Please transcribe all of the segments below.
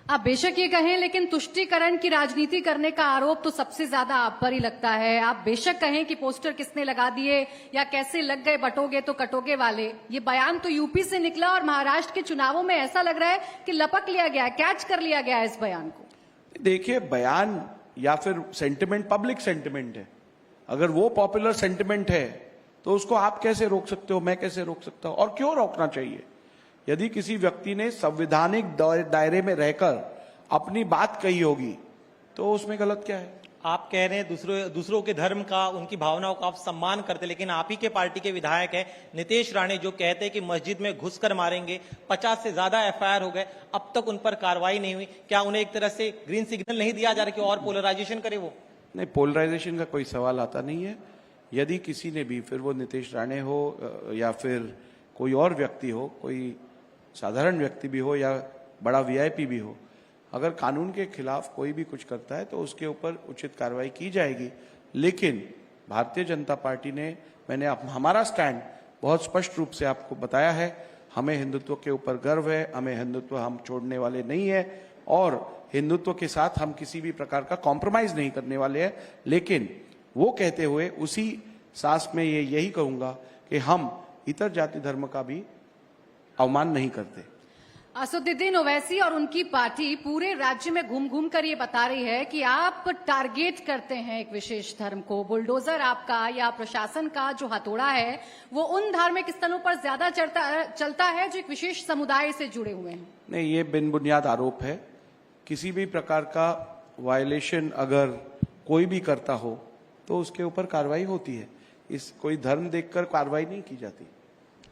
आप बेशक ये कहें, लेकिन तुष्टीकरण की राजनीति करने का आरोप तो सबसे ज्यादा आप पर ही लगता है। आप बेशक कहें कि पोस्टर किसने लगा दिए या कैसे लग गए बटोगे तो कटोगे वाले, ये बयान तो यूपी से निकला और महाराष्ट्र के चुनावों में ऐसा लग रहा है कि लपक लिया गया, कैच कर लिया गया इस बयान को। देखिए, बयान या फिर सेंटिमेंट पब्लिक सेंटिमेंट है। अगर वो पॉपुलर सेंटिमेंट है तो उसको आप कैसे रोक सकते हो, मैं कैसे रोक सकता हूं, और क्यों रोकना चाहिए? यदि किसी व्यक्ति ने संवैधानिक दायरे में रहकर अपनी बात कही होगी तो उसमें गलत क्या है? आप कह रहे हैं दूसरों के धर्म का, उनकी भावनाओं का आप सम्मान करते, लेकिन आप ही के पार्टी के विधायक हैं नितेश राणे, जो कहते हैं कि मस्जिद में घुसकर मारेंगे। 50 से ज्यादा एफआईआर हो गए, अब तक उन पर कार्रवाई नहीं हुई। क्या उन्हें एक तरह से ग्रीन सिग्नल नहीं दिया जा रहा कि और पोलराइजेशन करे वो? नहीं, पोलराइजेशन का कोई सवाल आता नहीं है। यदि किसी ने भी, फिर वो नितेश राणे हो या फिर कोई और व्यक्ति हो, कोई साधारण व्यक्ति भी हो या बड़ा वीआईपी भी हो, अगर कानून के खिलाफ कोई भी कुछ करता है तो उसके ऊपर उचित कार्रवाई की जाएगी। लेकिन भारतीय जनता पार्टी ने, मैंने हमारा स्टैंड बहुत स्पष्ट रूप से आपको बताया है। हमें हिंदुत्व के ऊपर गर्व है, हमें हिंदुत्व हम छोड़ने वाले नहीं है और हिंदुत्व के साथ हम किसी भी प्रकार का कॉम्प्रोमाइज नहीं करने वाले हैं। लेकिन वो कहते हुए उसी सांस में यही कहूंगा कि हम इतर जाति धर्म का भी अवमान नहीं करते। असदुद्दीन ओवैसी और उनकी पार्टी पूरे राज्य में घूम घूम कर ये बता रही है कि आप टारगेट करते हैं एक विशेष धर्म को। बुलडोजर आपका या प्रशासन का जो हथौड़ा है वो उन धार्मिक स्थलों पर ज्यादा चलता है जो एक विशेष समुदाय से जुड़े हुए हैं। नहीं, ये बिन बुनियाद आरोप है। किसी भी प्रकार का वायलेशन अगर कोई भी करता हो तो उसके ऊपर कार्रवाई होती है। कोई धर्म देखकर कार्रवाई नहीं की जाती।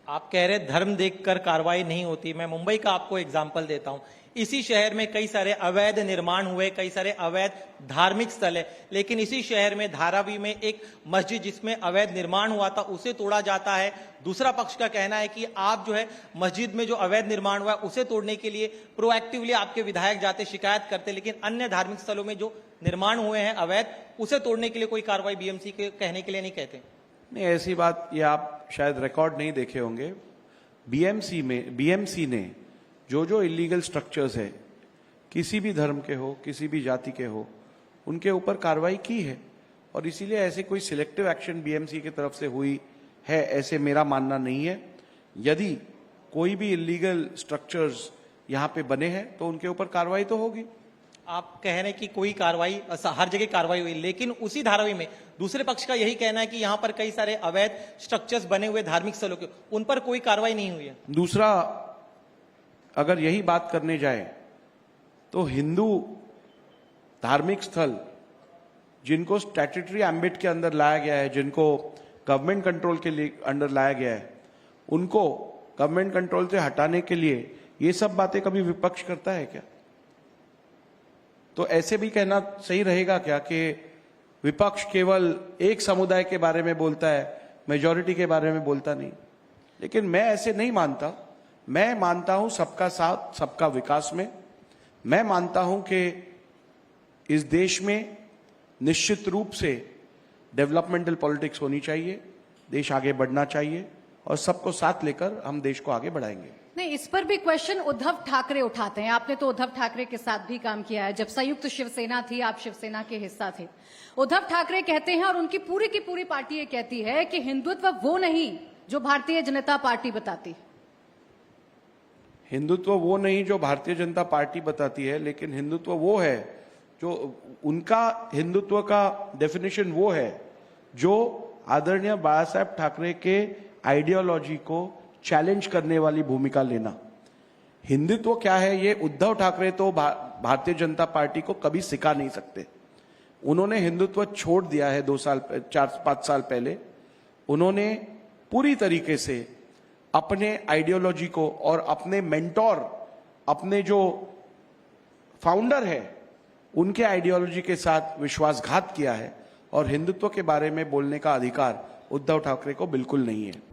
आप कह रहे धर्म देखकर कार्रवाई नहीं होती। मैं मुंबई का आपको एग्जाम्पल देता हूं। इसी शहर में कई सारे अवैध निर्माण हुए, कई सारे अवैध धार्मिक स्थल है, लेकिन इसी शहर में धारावी में एक मस्जिद जिसमें अवैध निर्माण हुआ था उसे तोड़ा जाता है। दूसरा पक्ष का कहना है कि आप जो है मस्जिद में जो अवैध निर्माण हुआ है उसे तोड़ने के लिए प्रोएक्टिवली आपके विधायक जाते, शिकायत करते, लेकिन अन्य धार्मिक स्थलों में जो निर्माण हुए हैं अवैध, उसे तोड़ने के लिए कोई कार्रवाई बीएमसी के कहने के लिए नहीं कहते। नहीं, ऐसी बात, ये आप शायद रिकॉर्ड नहीं देखे होंगे। बीएमसी ने जो इलीगल स्ट्रक्चर्स है, किसी भी धर्म के हो, किसी भी जाति के हो, उनके ऊपर कार्रवाई की है। और इसीलिए ऐसे कोई सिलेक्टिव एक्शन बीएमसी की तरफ से हुई है ऐसे मेरा मानना नहीं है। यदि कोई भी इलीगल स्ट्रक्चर्स यहाँ पे बने हैं तो उनके ऊपर कार्रवाई तो होगी। आप कह रहे हैं कि कोई कार्रवाई, हर जगह कार्रवाई हुई, लेकिन उसी धारावी में दूसरे पक्ष का यही कहना है कि यहां पर कई सारे अवैध स्ट्रक्चर्स बने हुए धार्मिक स्थलों के, उन पर कोई कार्रवाई नहीं हुई है। दूसरा, अगर यही बात करने जाए तो हिंदू धार्मिक स्थल जिनको स्टैट्यूटरी एम्बिट के अंदर लाया गया है, जिनको गवर्नमेंट कंट्रोल के लिए अंडर लाया गया है, उनको गवर्नमेंट कंट्रोल से हटाने के लिए ये सब बातें कभी विपक्ष करता है क्या? तो ऐसे भी कहना सही रहेगा क्या कि विपक्ष केवल एक समुदाय के बारे में बोलता है, मेजॉरिटी के बारे में बोलता नहीं? लेकिन मैं ऐसे नहीं मानता। मैं मानता हूं सबका साथ, सबका विकास में। मैं मानता हूं कि इस देश में निश्चित रूप से डेवलपमेंटल पॉलिटिक्स होनी चाहिए, देश आगे बढ़ना चाहिए और सबको साथ लेकर हम देश को आगे बढ़ाएंगे। नहीं, इस पर भी क्वेश्चन उद्धव ठाकरे उठाते हैं। आपने तो उद्धव ठाकरे के साथ भी काम किया है। जब संयुक्त शिवसेना थी, आप शिवसेना के हिस्सा थे। उद्धव ठाकरे कहते हैं और उनकी पूरी की पूरी पार्टी ये कहती है कि हिंदुत्व वो नहीं जो भारतीय जनता पार्टी बताती। हिंदुत्व वो नहीं जो भारतीय जनता पार्टी बताती है, लेकिन हिंदुत्व वो है जो उनका हिंदुत्व का डेफिनेशन वो है जो आदरणीय बाला साहेब ठाकरे के आइडियोलॉजी को चैलेंज करने वाली भूमिका लेना। हिंदुत्व क्या है ये उद्धव ठाकरे तो भारतीय जनता पार्टी को कभी सिखा नहीं सकते। उन्होंने हिंदुत्व छोड़ दिया है 4-5 साल पहले। उन्होंने पूरी तरीके से अपने आइडियोलॉजी को और अपने मेंटोर, अपने जो फाउंडर है, उनके आइडियोलॉजी के साथ विश्वासघात किया है और हिंदुत्व के बारे में बोलने का अधिकार उद्धव ठाकरे को बिल्कुल नहीं है।